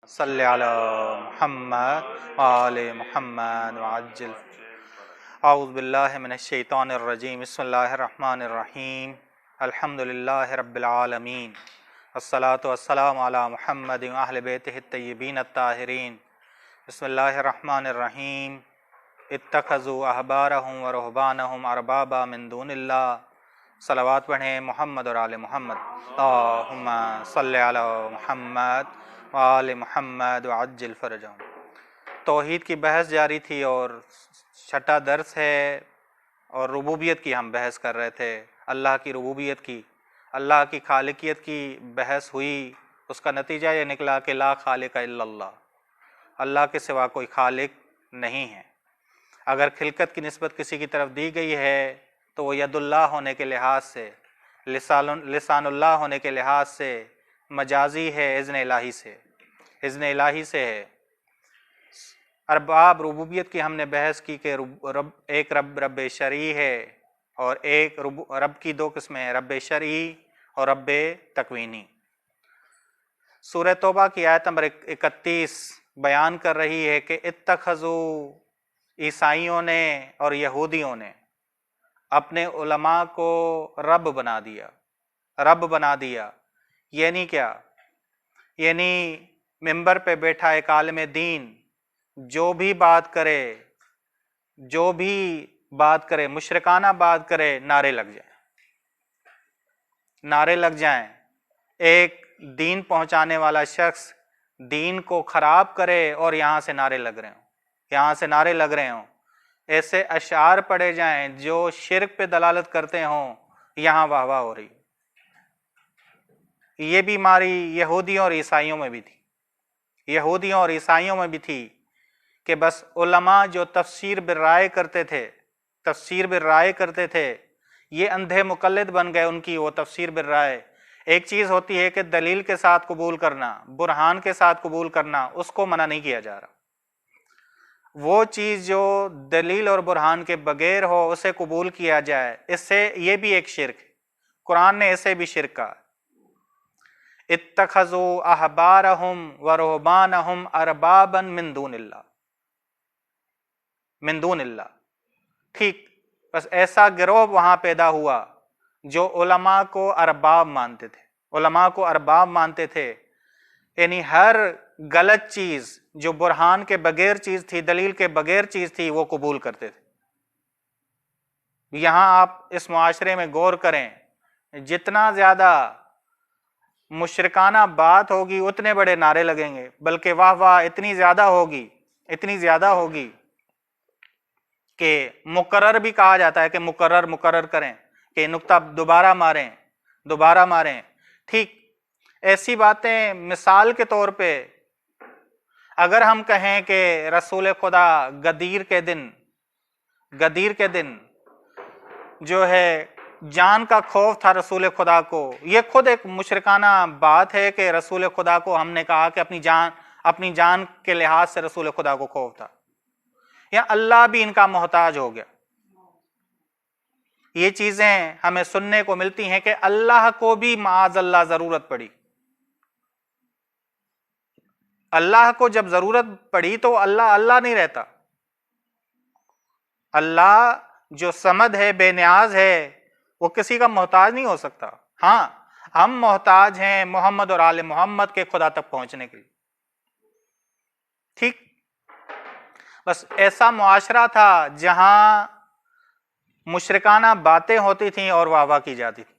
صلی علی محمد وآل محمد وعجل اعوذ باللہ من الشیطان الرجیم بسم اللہ الرحمن الرحیم الحمدللہ رب العالمین والصلاة والسلام علی محمد واہل بیتہ الطیبین الطاہرین بسم اللہ الرحمن الرحیم اتخذوا احبارهم ورہبانهم اربابا من دون اللہ صلوات پڑھیں محمد اور آل محمد اللہم صلی علی محمد وآل محمد وعجل فرجہم۔ توحید کی بحث جاری تھی اور چھٹا درس ہے اور ربوبیت کی ہم بحث کر رہے تھے، اللہ کی ربوبیت کی، اللہ کی خالقیت کی بحث ہوئی۔ اس کا نتیجہ یہ نکلا کہ لا خالق الا اللہ، اللہ کے سوا کوئی خالق نہیں ہے۔ اگر خلقت کی نسبت کسی کی طرف دی گئی ہے تو وہ ید اللہ ہونے کے لحاظ سے، لسان اللہ ہونے کے لحاظ سے مجازی ہے، اذن الہی سے ہے۔ ارباب ربوبیت کی ہم نے بحث کی کہ ایک رب شرعی ہے اور ایک رب کی دو قسمیں ہیں، رب شرعی اور رب تکوینی۔ سورہ توبہ کی آیت نمبر 31 بیان کر رہی ہے کہ اتخذوا، عیسائیوں نے اور یہودیوں نے اپنے علماء کو رب بنا دیا۔ یعنی کیا؟ یعنی ممبر پہ بیٹھا ایک عالم دین جو بھی بات کرے مشرکانہ بات کرے، نعرے لگ جائیں۔ ایک دین پہنچانے والا شخص دین کو خراب کرے اور یہاں سے نعرے لگ رہے ہوں، ایسے اشعار پڑھے جائیں جو شرک پہ دلالت کرتے ہوں، یہاں واہ واہ ہو رہی۔ یہ بیماری یہودیوں اور عیسائیوں میں بھی تھی کہ بس علماء جو تفسیر بالرائے کرتے تھے یہ اندھے مقلد بن گئے ان کی وہ تفسیر بالرائے۔ ایک چیز ہوتی ہے کہ دلیل کے ساتھ قبول کرنا، برہان کے ساتھ قبول کرنا، اس کو منع نہیں کیا جا رہا۔ وہ چیز جو دلیل اور برہان کے بغیر ہو اسے قبول کیا جائے، اس سے یہ بھی ایک شرک ہے۔ قرآن نے اسے بھی شرک کہا۔ اتخذوا احبارهم ورهبانهم اربابا من دون اللہ۔ ٹھیک، بس ایسا گروہ وہاں پیدا ہوا جو علماء کو ارباب مانتے تھے، یعنی ہر غلط چیز جو برہان کے بغیر چیز تھی، دلیل کے بغیر چیز تھی، وہ قبول کرتے تھے۔ یہاں آپ اس معاشرے میں غور کریں، جتنا زیادہ مشرکانہ بات ہوگی اتنے بڑے نعرے لگیں گے، بلکہ واہ واہ اتنی زیادہ ہوگی کہ مقرر بھی کہا جاتا ہے کہ مقرر کریں، کہ نقطہ دوبارہ ماریں۔ ٹھیک، ایسی باتیں مثال کے طور پہ اگر ہم کہیں کہ رسول خدا غدیر کے دن جو ہے جان کا خوف تھا رسول خدا کو، یہ خود ایک مشرکانہ بات ہے کہ رسول خدا کو ہم نے کہا کہ اپنی جان کے لحاظ سے رسول خدا کو خوف تھا، یا اللہ بھی ان کا محتاج ہو گیا۔ یہ چیزیں ہمیں سننے کو ملتی ہیں کہ اللہ کو بھی معاذ اللہ ضرورت پڑی۔ اللہ کو جب ضرورت پڑی تو اللہ نہیں رہتا۔ اللہ جو صمد ہے، بے نیاز ہے، وہ کسی کا محتاج نہیں ہو سکتا۔ ہاں، ہم محتاج ہیں محمد اور آل محمد کے خدا تک پہنچنے کے لیے۔ ٹھیک، بس ایسا معاشرہ تھا جہاں مشرکانہ باتیں ہوتی تھیں اور واہ واہ کی جاتی تھی۔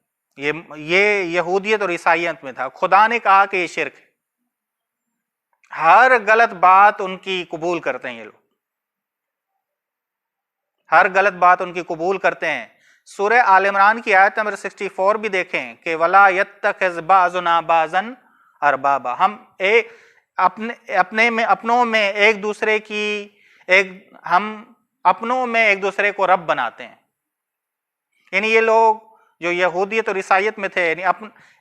یہ یہودیت اور عیسائیت میں تھا۔ خدا نے کہا کہ یہ شرک ہے، ہر غلط بات ان کی قبول کرتے ہیں، یہ لوگ ہر غلط بات ان کی قبول کرتے ہیں۔ سورہ آل عمران کی آیت نمبر 64 بھی دیکھیں کہ وَلَا يَتَّخِذْ بَعْضُنَا بَعْضًا أَرْبَابًا، ہم اپنوں میں ایک دوسرے کو رب بناتے ہیں۔ یعنی یہ لوگ جو یہودیت اور عیسائیت میں تھے، یعنی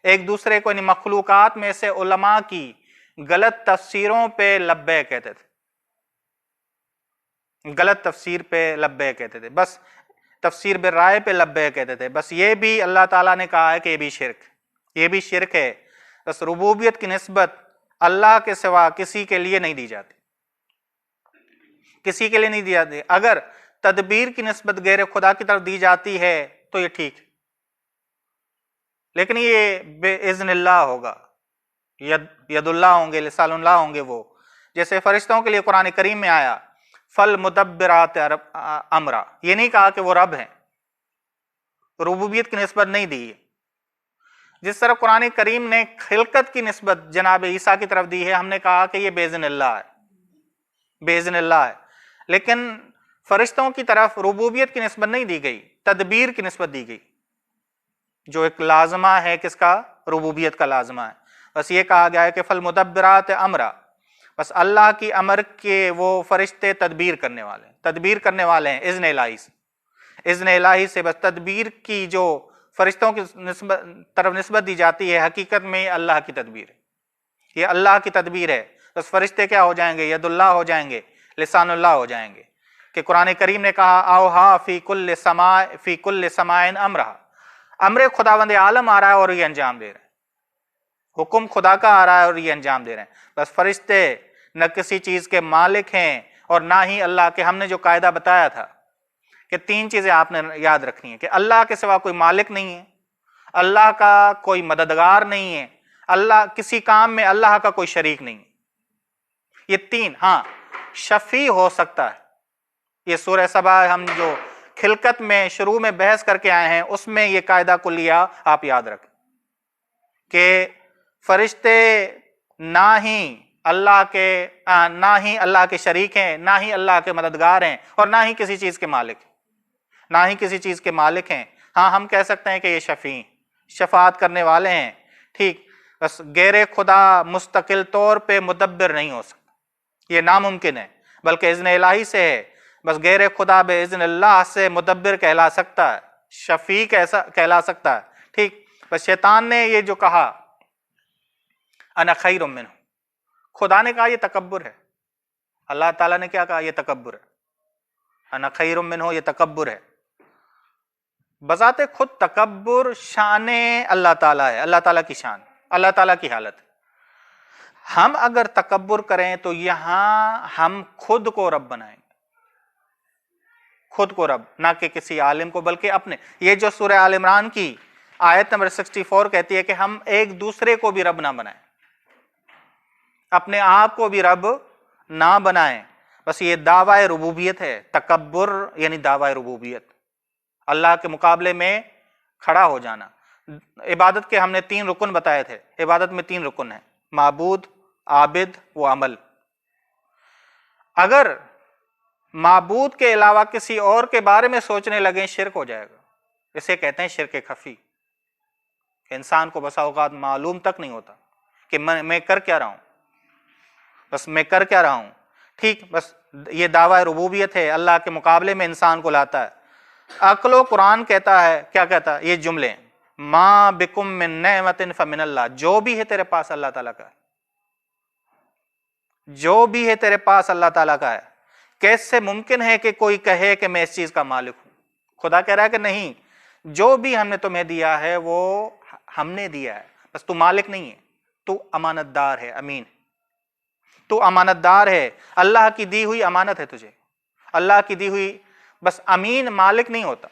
ایک دوسرے کو، یعنی مخلوقات میں سے علماء کی غلط تفسیروں پہ لبیک کہتے تھے، بس تفسیر بالرائے پہ لبیک کہتے تھے۔ بس یہ بھی اللہ تعالیٰ نے کہا ہے کہ یہ بھی شرک ہے۔ بس ربوبیت کی نسبت اللہ کے سوا کسی کے لیے نہیں دی جاتی، کسی کے لیے نہیں دی جاتی۔ اگر تدبیر کی نسبت غیر خدا کی طرف دی جاتی ہے تو یہ ٹھیک ہے، لیکن یہ بے اذن اللہ ہوگا، ید اللہ ہوں گے، لسان اللہ ہوں گے وہ، جیسے فرشتوں کے لیے قرآن کریم میں آیا فالمدبرات امرا، یہ نہیں کہا کہ وہ رب ہیں، ربوبیت کی نسبت نہیں دی ہے۔ جس طرح قرآن کریم نے خلقت کی نسبت جناب عیسیٰ کی طرف دی ہے، ہم نے کہا کہ یہ بے اذن اللہ ہے، بے اذن اللہ ہے، لیکن فرشتوں کی طرف ربوبیت کی نسبت نہیں دی گئی، تدبیر کی نسبت دی گئی، جو ایک لازمہ ہے کس کا؟ ربوبیت کا لازمہ ہے۔ بس یہ کہا گیا ہے کہ فالمدبرات امرا، بس اللہ کی امر کے وہ فرشتے تدبیر کرنے والے ہیں، تدبیر کرنے والے ہیں اذن الہی سے، اذن الہی سے۔ بس تدبیر کی جو فرشتوں کی طرف نسبت دی جاتی ہے، حقیقت میں اللہ کی تدبیر ہے، یہ اللہ کی تدبیر ہے۔ بس فرشتے کیا ہو جائیں گے؟ ید اللہ ہو جائیں گے، لسان اللہ ہو جائیں گے، کہ قرآن کریم نے کہا اوہا فی کل سماء فی کل سماء امرہا، امر خداوند عالم آ رہا ہے اور یہ انجام دے رہے ہیں، حکم خدا کا آ رہا ہے اور یہ انجام دے رہے ہیں۔ بس فرشتے نہ کسی چیز کے مالک ہیں اور نہ ہی اللہ کے، ہم نے جو قاعدہ بتایا تھا کہ 3 چیزیں آپ نے یاد رکھنی ہیں، کہ اللہ کے سوا کوئی مالک نہیں ہے، اللہ کا کوئی مددگار نہیں ہے، اللہ کسی کام میں اللہ کا کوئی شریک نہیں ہے، یہ 3۔ ہاں شفیع ہو سکتا ہے، یہ سورہ سبا ہم جو خلقت میں شروع میں بحث کر کے آئے ہیں اس میں یہ قاعدہ کلیہ آپ یاد رکھیں کہ فرشتے نہ ہی اللہ کے شریک ہیں، نہ ہی اللہ کے مددگار ہیں، اور نہ ہی کسی چیز کے مالک ہیں، نہ ہی کسی چیز کے مالک ہیں۔ ہاں ہم کہہ سکتے ہیں کہ یہ شفیع، شفاعت کرنے والے ہیں، ٹھیک، بس غیر خدا مستقل طور پہ مدبر نہیں ہو سکتا، یہ ناممکن ہے، بلکہ اذن الہی سے ہے۔ بس غیر خدا بے اذن اللہ سے مدبر کہلا سکتا ہے، شفیع کہلا سکتا ہے، ٹھیک۔ بس شیطان نے یہ جو کہا انا خیر منہ، خدا نے کہا یہ تکبر ہے، اللہ تعالیٰ نے کیا کہا؟ یہ تکبر ہے، انا خیر منہ، یہ تکبر ہے۔ بذات خود تکبر شان اللہ تعالیٰ ہے، اللہ تعالیٰ کی شان، اللہ تعالیٰ کی حالت ہے۔ ہم اگر تکبر کریں تو یہاں ہم خود کو رب بنائیں گے، خود کو رب، نہ کہ کسی عالم کو، بلکہ اپنے۔ یہ جو سورہ آل عمران کی آیت نمبر 64 کہتی ہے کہ ہم ایک دوسرے کو بھی رب نہ بنائیں، اپنے آپ کو بھی رب نہ بنائیں۔ بس یہ دعوی ربوبیت ہے، تکبر یعنی دعوی ربوبیت، اللہ کے مقابلے میں کھڑا ہو جانا۔ عبادت کے ہم نے 3 رکن بتائے تھے، عبادت میں 3 رکن ہیں، معبود، عابد و عمل۔ اگر معبود کے علاوہ کسی اور کے بارے میں سوچنے لگیں شرک ہو جائے گا، اسے کہتے ہیں شرک خفی، کہ انسان کو بسا اوقات معلوم تک نہیں ہوتا کہ میں کر کیا رہا ہوں، بس میں کر کیا رہا ہوں، ٹھیک۔ بس یہ دعوی ربوبیت ہے، اللہ کے مقابلے میں انسان کو لاتا ہے۔ عقل و قرآن کہتا ہے، کیا کہتا ہے؟ یہ جملے ما بکم من نعمت فمن اللہ، جو بھی ہے تیرے پاس اللہ تعالیٰ کا ہے، جو بھی ہے تیرے پاس اللہ تعالیٰ کا ہے۔ کیسے ممکن ہے کہ کوئی کہے کہ میں اس چیز کا مالک ہوں؟ خدا کہہ رہا ہے کہ نہیں، جو بھی ہم نے تمہیں دیا ہے وہ ہم نے دیا ہے، بس تو مالک نہیں ہے، تو امانت دار ہے، امین، تو امانت دار ہے، اللہ کی دی ہوئی امانت ہے تجھے، اللہ کی دی ہوئی۔ بس امین مالک نہیں ہوتا،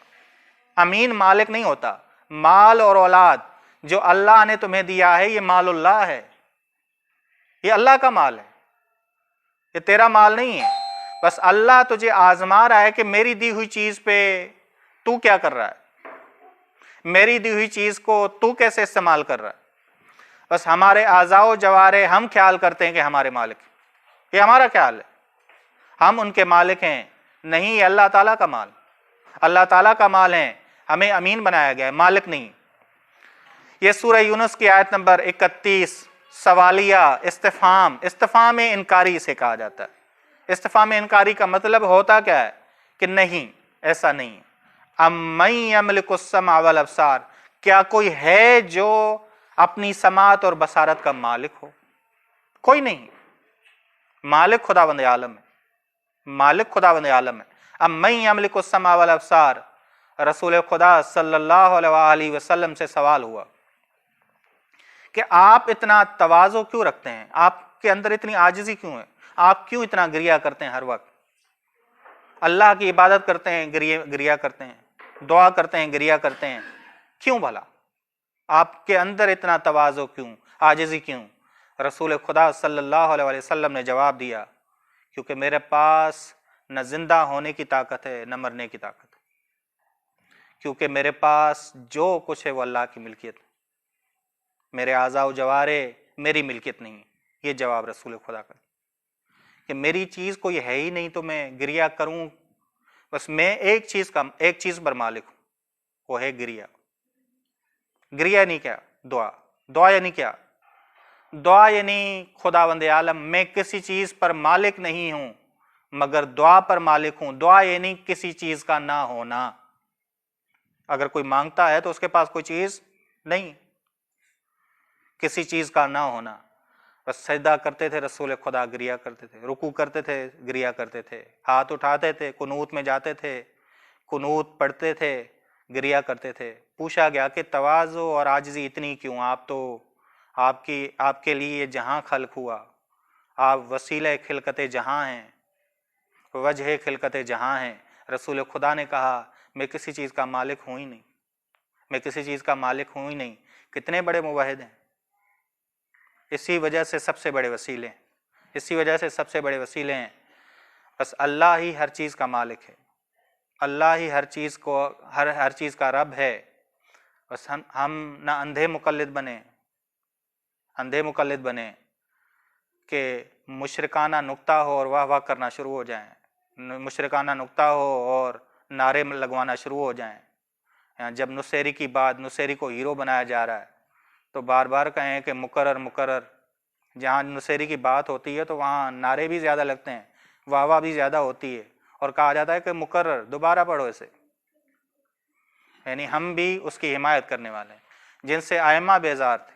امین مالک نہیں ہوتا۔ مال اور اولاد جو اللہ نے تمہیں دیا ہے یہ مال اللہ ہے، یہ اللہ کا مال ہے، یہ تیرا مال نہیں ہے۔ بس اللہ تجھے آزما رہا ہے کہ میری دی ہوئی چیز پہ تو کیا کر رہا ہے، میری دی ہوئی چیز کو تو کیسے استعمال کر رہا ہے۔ بس ہمارے اعضاء و جوارے ہم خیال کرتے ہیں کہ ہمارے مالک ہیں، یہ ہمارا خیال ہے، ہم ان کے مالک ہیں، نہیں، یہ اللہ تعالیٰ کا مال، اللہ تعالیٰ کا مال ہے، ہمیں امین بنایا گیا ہے، مالک نہیں۔ یہ سورہ یونس کی آیت نمبر 31 سوالیہ استفہام، استفہام انکاری سے کہا جاتا ہے۔ استفہام انکاری کا مطلب ہوتا کیا ہے؟ کہ نہیں، ایسا نہیں۔ امن یملک السمع والابصار، کیا کوئی ہے جو اپنی سماعت اور بصارت کا مالک ہو؟ کوئی نہیں، مالک خداوند عالم ہے، مالک خداوند عالم ہے۔ امن یملک السمع والابصار، رسول خدا صلی اللہ علیہ وسلم سے سوال ہوا کہ آپ اتنا تواضع کیوں رکھتے ہیں، آپ کے اندر اتنی عاجزی کیوں ہے، آپ کیوں اتنا گریہ کرتے ہیں، ہر وقت اللہ کی عبادت کرتے ہیں گریہ کرتے ہیں، دعا کرتے ہیں گریہ کرتے ہیں، کیوں بھلا؟ آپ کے اندر اتنا تواضع کیوں، عاجزی کیوں؟ رسول خدا صلی اللہ علیہ وسلم نے جواب دیا، کیونکہ میرے پاس نہ زندہ ہونے کی طاقت ہے نہ مرنے کی طاقت ہے، کیونکہ میرے پاس جو کچھ ہے وہ اللہ کی ملکیت ہے، میرے اعضاء و جوارے میری ملکیت نہیں۔ یہ جواب رسول خدا کا کہ میری چیز کوئی ہے ہی نہیں تو میں گریہ کروں، بس میں ایک چیز پر مالک ہوں، وہ ہے گریہ۔ گریہ یعنی کیا؟ دعا یعنی کیا؟ دعا یعنی خداوند عالم میں کسی چیز پر مالک نہیں ہوں مگر دعا پر مالک ہوں۔ دعا یعنی کسی چیز کا نہ ہونا۔ اگر کوئی مانگتا ہے تو اس کے پاس کوئی چیز نہیں، کسی چیز کا نہ ہونا۔ بس سجدہ کرتے تھے رسول خدا، گریہ کرتے تھے، رکوع کرتے تھے، گریہ کرتے تھے، ہاتھ اٹھاتے تھے، قنوت میں جاتے تھے، قنوت پڑھتے تھے، گریہ کرتے تھے۔ پوچھا گیا کہ تواضع اور عاجزی اتنی کیوں؟ آپ کے لیے یہ جہاں خلق ہوا، آپ وسیلہ خلقت جہاں ہیں، وجہ خلقت جہاں ہیں۔ رسول خدا نے کہا میں کسی چیز کا مالک ہوں ہی نہیں، میں کسی چیز کا مالک ہوں ہی نہیں۔ کتنے بڑے موحد ہیں، اسی وجہ سے سب سے بڑے وسیلے ہیں، اسی وجہ سے سب سے بڑے وسیلے ہیں۔ بس اللہ ہی ہر چیز کا مالک ہے، اللہ ہی ہر چیز کا رب ہے۔ بس ہم نہ اندھے مقلد بنے کہ مشرکانہ نکتہ ہو اور واہ واہ کرنا شروع ہو جائیں، مشرکانہ نکتہ ہو اور نعرے لگوانا شروع ہو جائیں۔ جب نصیری کی بات، نصیری کو ہیرو بنایا جا رہا ہے تو بار بار کہیں کہ مقرر۔ جہاں نصیری کی بات ہوتی ہے تو وہاں نعرے بھی زیادہ لگتے ہیں، واہ واہ بھی زیادہ ہوتی ہے، اور کہا جاتا ہے کہ مقرر، دوبارہ پڑھو اسے۔ یعنی ہم بھی اس کی حمایت کرنے والے ہیں۔ جن سے ائمہ بیزار تھے،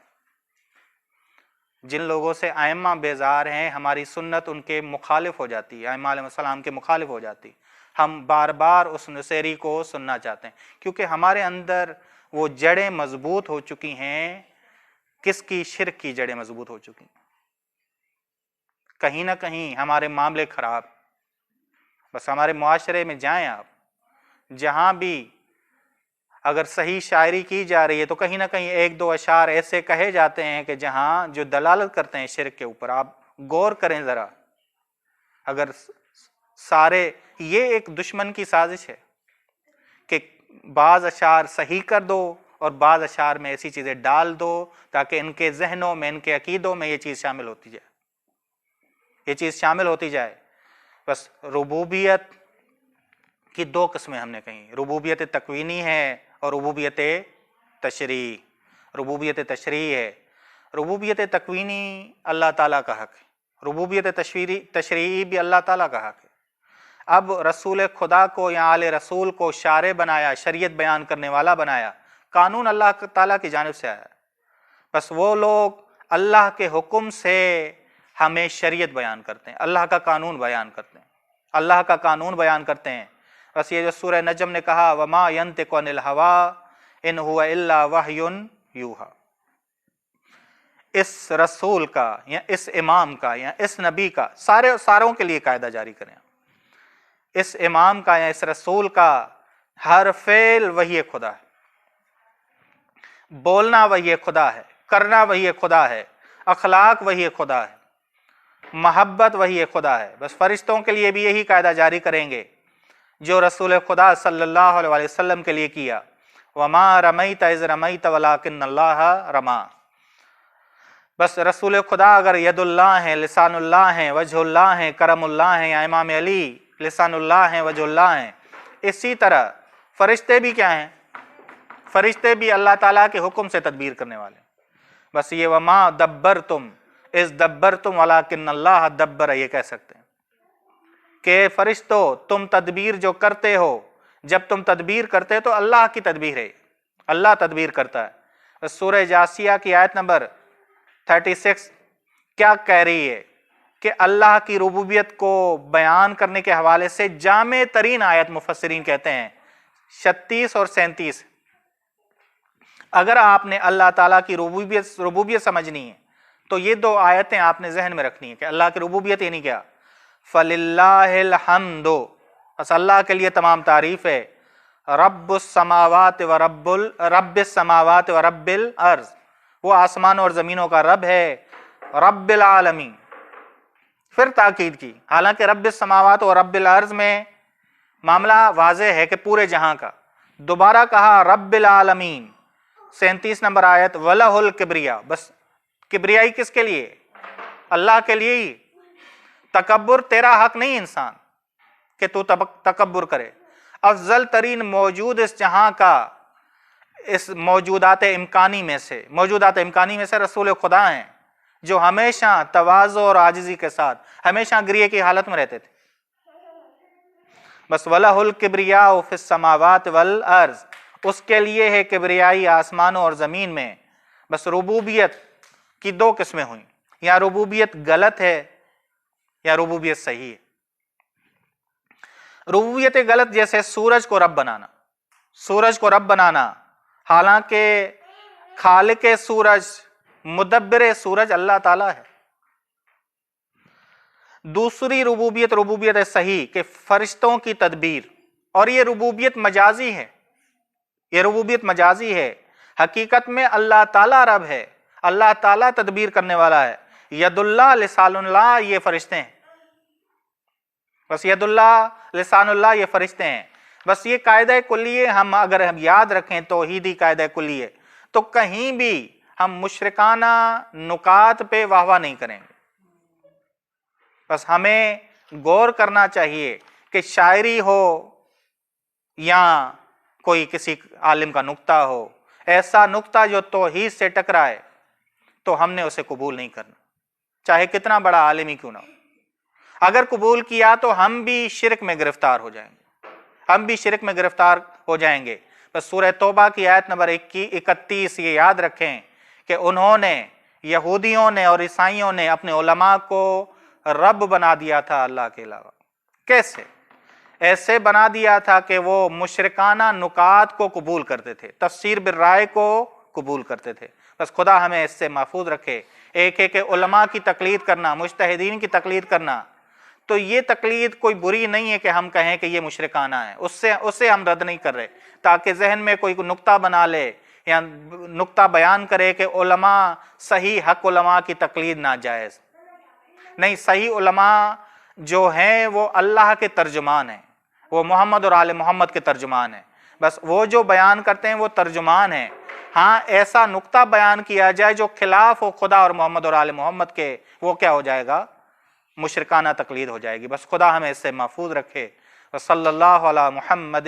جن لوگوں سے ائمہ بیزار ہیں، ہماری سنت ان کے مخالف ہو جاتی ہے، ائمہ علیہ السلام کے مخالف ہو جاتی۔ ہم بار بار اس نصیری کو سننا چاہتے ہیں کیونکہ ہمارے اندر وہ جڑیں مضبوط ہو چکی ہیں۔ کس کی؟ شرک کی جڑیں مضبوط ہو چکی ہیں۔ کہیں نہ کہیں ہمارے معاملے خراب۔ بس ہمارے معاشرے میں جائیں آپ، جہاں بھی اگر صحیح شاعری کی جا رہی ہے تو کہیں نہ کہیں ایک دو اشعار ایسے کہے جاتے ہیں کہ جہاں جو دلالت کرتے ہیں شرک کے اوپر۔ آپ غور کریں ذرا، اگر سارے، یہ ایک دشمن کی سازش ہے کہ بعض اشعار صحیح کر دو اور بعض اشعار میں ایسی چیزیں ڈال دو تاکہ ان کے ذہنوں میں، ان کے عقیدوں میں یہ چیز شامل ہوتی جائے، یہ چیز شامل ہوتی جائے۔ بس ربوبیت کی دو قسمیں ہم نے کہیں، ربوبیت تکوینی ہے اور ربوبیت تشریعی۔ ربوبیت تشریعی ہے، ربوبیت تکوینی اللہ تعالیٰ کا حق ہے، ربوبیت تشریعی بھی اللہ تعالیٰ کا حق ہے۔ اب رسول خدا کو یا آل رسول کو شارع بنایا، شریعت بیان کرنے والا بنایا، قانون اللہ تعالیٰ کی جانب سے آیا۔ بس وہ لوگ اللہ کے حکم سے ہمیں شریعت بیان کرتے ہیں، اللہ کا قانون بیان کرتے ہیں، اللہ کا قانون بیان کرتے ہیں۔ بس یہ جو سورہ نجم نے کہا وَمَا يَنْطِقُ عَنِ الْهَوَىٰ إِنْ هُوَ إِلَّا وَحْيٌ يُوحَىٰ، اس رسول کا یا اس امام کا یا اس نبی کا، ساروں کے لیے قاعدہ جاری کریں، اس امام کا یا اس رسول کا ہر فعل وحی خدا ہے، بولنا وحی خدا ہے، کرنا وحی خدا ہے، اخلاق وحی خدا ہے، محبت وحی خدا ہے۔ بس فرشتوں کے لیے بھی یہی قاعدہ جاری کریں گے جو رسول خدا صلی اللہ علیہ وسلم کے لیے کیا، وَمَا رَمَيْتَ إِذْ رَمَيْتَ وَلَٰكِنَّ اللَّهَ رَمَىٰ۔ بس رسول خدا اگر ید اللہ ہیں، لسان اللہ ہیں، وجہ اللہ ہیں، کرم اللہ ہیں، یا امام علی لسان اللہ ہیں، وجہ اللہ ہیں، اسی طرح فرشتے بھی کیا ہیں؟ فرشتے بھی اللہ تعالیٰ کے حکم سے تدبیر کرنے والے ہیں۔ بس یہ وَمَا دَبَّرْتُمْ إِذْ دَبَّرْتُمْ وَلَٰكِنَّ اللَّهَ دَبَّرَ، یہ کہہ سکتے ہیں کہ فرشتوں تم تدبیر جو کرتے ہو، جب تم تدبیر کرتے تو اللہ کی تدبیر ہے، اللہ تدبیر کرتا ہے۔ سورہ جاسیہ کی آیت نمبر 36 کیا کہہ رہی ہے کہ اللہ کی ربوبیت کو بیان کرنے کے حوالے سے جامع ترین آیت مفسرین کہتے ہیں 36 اور 37، اگر آپ نے اللہ تعالیٰ کی ربوبیت سمجھنی ہے تو یہ دو آیتیں آپ نے ذہن میں رکھنی ہے کہ اللہ کی ربوبیت یعنی کیا، فَلِلَّهِ الْحَمْدُ، بس اللہ کے لیے تمام تعریف ہے، رب السماوات و رب السماوات و رب الارض، وہ آسمانوں اور زمینوں کا رب ہے، رب العالمین۔ پھر تاکید کی، حالانکہ رب السماوات و رب الارض میں معاملہ واضح ہے کہ پورے جہاں کا، دوبارہ کہا رب العالمین، 37 نمبر آیت، وَلَهُ الْكِبْرِيَا، بس کبریائی کس کے لیے؟ اللہ کے لیے ہی۔ تکبر تیرا حق نہیں انسان کہ تو تکبر کرے۔ افضل ترین موجود اس جہاں کا، اس موجودات امکانی میں سے رسول خدا ہیں، جو ہمیشہ تواضع اور عاجزی کے ساتھ ہمیشہ گریے کی حالت میں رہتے تھے۔ بس وَلَهُ الْكِبْرِيَاءُ فِي السَّمَاوَاتِ وَالْأَرْضِ، اس کے لیے ہے کبریائی آسمانوں اور زمین میں۔ بس ربوبیت کی دو قسمیں ہوئیں، یا ربوبیت غلط ہے یا ربوبیت صحیح ہے۔ ربوبیت غلط جیسے سورج کو رب بنانا، حالانکہ خالق سورج، مدبر سورج اللہ تعالیٰ ہے۔ دوسری ربوبیت ہے صحیح کہ فرشتوں کی تدبیر، اور یہ ربوبیت مجازی ہے، حقیقت میں اللہ تعالیٰ رب ہے، اللہ تعالیٰ تدبیر کرنے والا ہے۔ ید اللہ لسان اللہ، یہ فرشتے ہیں، بس ید اللہ لسان اللہ یہ فرشتے ہیں۔ بس یہ قاعدہ کلیہ اگر ہم یاد رکھیں، توحیدی قاعدہ کلیہ، تو کہیں بھی ہم مشرکانہ نکات پہ واہ واہ نہیں کریں گے۔ بس ہمیں غور کرنا چاہیے کہ شاعری ہو یا کوئی کسی عالم کا نکتہ ہو، ایسا نکتہ جو توحید سے ٹکرائے تو ہم نے اسے قبول نہیں کرنا، چاہے کتنا بڑا عالم ہی کیوں نہ ہو۔ اگر قبول کیا تو ہم بھی شرک میں گرفتار ہو جائیں گے۔ بس سورہ توبہ کی آیت نمبر 31 یہ یاد رکھیں کہ انہوں نے، یہودیوں نے اور عیسائیوں نے اپنے علماء کو رب بنا دیا تھا اللہ کے علاوہ۔ کیسے؟ ایسے بنا دیا تھا کہ وہ مشرکانہ نکات کو قبول کرتے تھے، تفسیر بالرائے کو قبول کرتے تھے۔ بس خدا ہمیں اس سے محفوظ رکھے۔ ایک علماء کی تقلید کرنا، مجتہدین کی تقلید کرنا، تو یہ تقلید کوئی بری نہیں ہے کہ ہم کہیں کہ یہ مشرکانہ ہے، اس سے ہم رد نہیں کر رہے، تاکہ ذہن میں کوئی نکتہ بنا لے یا نکتہ بیان کرے کہ علماء صحیح حق علماء کی تقلید ناجائز نہیں۔ صحیح علماء جو ہیں وہ اللہ کے ترجمان ہیں، وہ محمد اور آل محمد کے ترجمان ہیں۔ بس وہ جو بیان کرتے ہیں وہ ترجمان ہیں۔ ہاں ایسا نکتہ بیان کیا جائے جو خلاف ہو خدا اور محمد اور آل محمد کے، وہ کیا ہو جائے گا؟ مشرکانہ تقلید ہو جائے گی۔ بس خدا ہمیں اس سے محفوظ رکھے۔ وصلی اللہ علی محمد